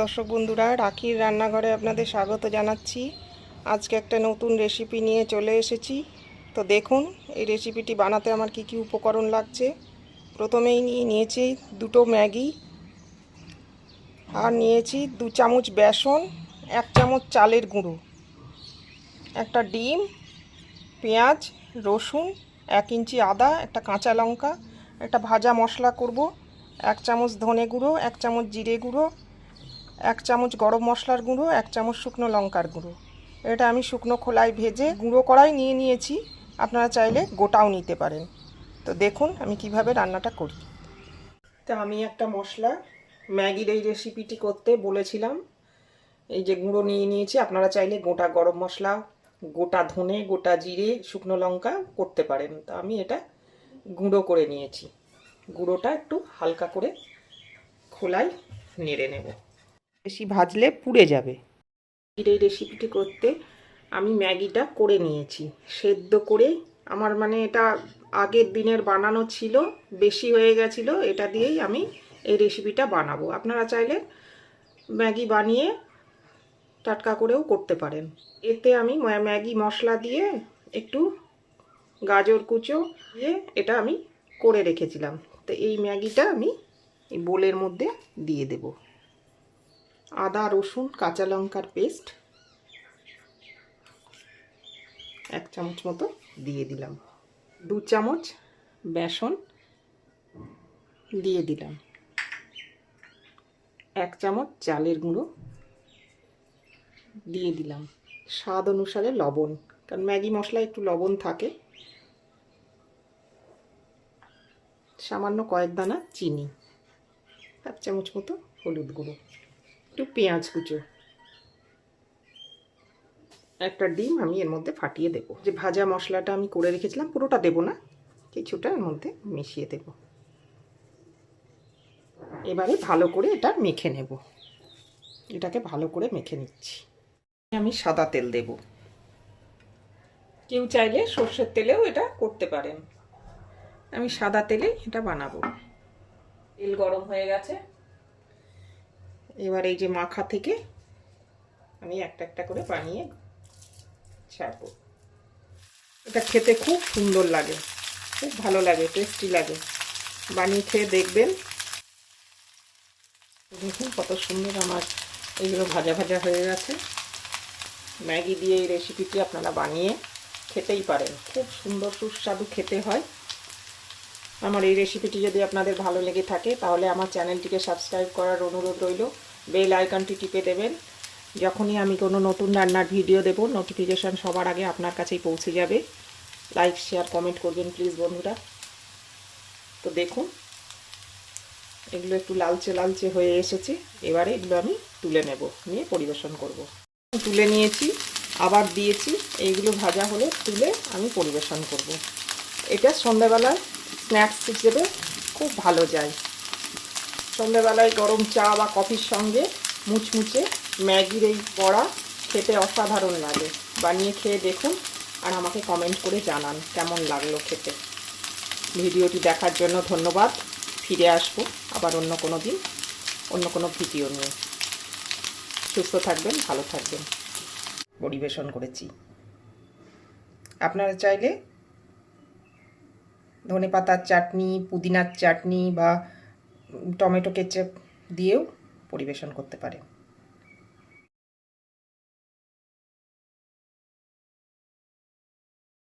দর্শক বন্ধুরা, রাখির রান্নাঘরে আপনাদের স্বাগত জানাচ্ছি। আজকে একটা নতুন রেসিপি নিয়ে চলে এসেছি। তো দেখুন এই রেসিপিটি বানাতে আমার কি কি উপকরণ লাগছে। প্রথমেই নিয়েছি দুটো ম্যাগি, আর নিয়েছি 2 চামচ বেসন, 1 চামচ চালের গুঁড়ো, একটা ডিম, পেঁয়াজ, রসুন, 1 ইঞ্চি আদা, একটা কাঁচা লঙ্কা, একটা ভাজা মশলা করব, 1 চামচ ধনে গুঁড়ো, 1 চামচ জিরে গুঁড়ো, 1 চামচ গরম মশলার গুঁড়ো, 1 চামচ শুকনো লঙ্কার গুঁড়ো। এটা আমি শুকনো খোলায় ভেজে গুঁড়ো করাই নিয়েছি, আপনারা চাইলে গোটাও নিতে পারেন। তো দেখুন আমি কিভাবে রান্নাটা করি। তো আমি একটা মশলা ম্যাগির এই রেসিপিটি করতে বলেছিলাম, এই যে গুঁড়ো নিয়েছি। আপনারা চাইলে গোটা গরম মশলা, গোটা ধনে, গোটা জিরে, শুকনো লঙ্কা করতে পারেন। তো আমি এটা গুঁড়ো করে নিয়েছি। গুঁড়োটা একটু হালকা করে খোলায় নেড়ে নেব, বেশি ভাজলে পুড়ে যাবে। এই রেসিপিটি করতে আমি ম্যাগিটা করে নিয়েছি, সেদ্ধ করে। আমার এটা আগের দিনের বানানো ছিল, বেশি হয়ে গেছিলো। এটা দিয়েই আমি এই রেসিপিটা বানাবো। আপনারা চাইলে ম্যাগি বানিয়ে টাটকা করেও করতে পারেন। এতে আমি ম্যাগি মশলা দিয়ে একটু গাজর কুচো দিয়ে এটা আমি করে রেখেছিলাম। তো এই ম্যাগিটা আমি এই বোলের মধ্যে দিয়ে দেব। আদা, রসুন, কাঁচা লঙ্কার পেস্ট 1 চামচ মতো দিয়ে দিলাম। 2 চামচ বেসন দিয়ে দিলাম। 1 চামচ চালের গুঁড়ো দিয়ে দিলাম। স্বাদ অনুসারে লবণ, কারণ ম্যাগি মশলায় একটু লবণ থাকে। সামান্য কয়েক দানা চিনি, 1 চামচ মতো হলুদ গুঁড়ো, একটু পেঁয়াজ কুচো, একটা ডিম আমি এর মধ্যে ফাটিয়ে দেব। যে ভাজা মশলাটা আমি করে রেখেছিলাম, পুরোটা দেব না, কিছুটা এর মধ্যে মিশিয়ে দেব। এবারে ভালো করে এটা মেখে নেব। এটাকে ভালো করে মেখে নিচ্ছি। আমি সাদা তেল দেব। কেউ চাইলে সর্ষের তেলেও এটা করতে পারেন। আমি সাদা তেলেই এটা বানাবো। তেল গরম হয়ে গেছে। এবার এই যে মাখা থেকে আমি একটা একটা করে বানিয়ে ছাড়বো। এটা খেতে খুব সুন্দর লাগে, খুব ভালো লাগে, টেস্টি লাগে। বানিয়ে খেয়ে দেখবেন। দেখুন কত সুন্দর আমার এইগুলো ভাজা ভাজা হয়ে গেছে। ম্যাগি দিয়ে এই রেসিপিটি আপনারা বানিয়ে খেতেই পারেন, খুব সুন্দর সুস্বাদু খেতে হয়। আমার এই রেসিপিটি যদি আপনাদের ভালো লেগে থাকে তাহলে আমার চ্যানেলটিকে সাবস্ক্রাইব করার অনুরোধ রইল। বেল আইকনটি টিপে দেবেন। যখনই আমি কোনো নতুন রান্নার ভিডিও দেব, নোটিফিকেশান সবার আগে আপনার কাছেই পৌঁছে যাবে। লাইক, শেয়ার, কমেন্ট করবেন প্লিজ বন্ধুরা। তো দেখুন এগুলো একটু লালচে লালচে হয়ে এসেছে। এবারে এগুলো আমি তুলে নেব, নিয়ে পরিবেশন করব। তুলে নিয়েছি, আবার দিয়েছি। এইগুলো ভাজা হলে তুলে আমি পরিবেশন করব। এটা সন্ধ্যাবেলায় স্ন্যাক্স হিসেবে খুব ভালো যায়। সন্ধ্যাবেলায় গরম চা বা কফির সঙ্গে মুচমুচে ম্যাগির এই বড়া খেতে অসাধারণ লাগে। বানিয়ে খেয়ে দেখুন আর আমাকে কমেন্ট করে জানান কেমন লাগলো খেতে। ভিডিওটি দেখার জন্য ধন্যবাদ। ফিরে আসবো আবার অন্য কোনো দিন অন্য কোনো ভিডিও নিয়ে। সুস্থ থাকবেন, ভালো থাকবেন। পরিবেশন করেছি। আপনারা চাইলে ধনেপাতার চাটনি, পুদিনার চাটনি বা টমেটো কেচাপ দিয়েও পরিবেশন করতে পারেন।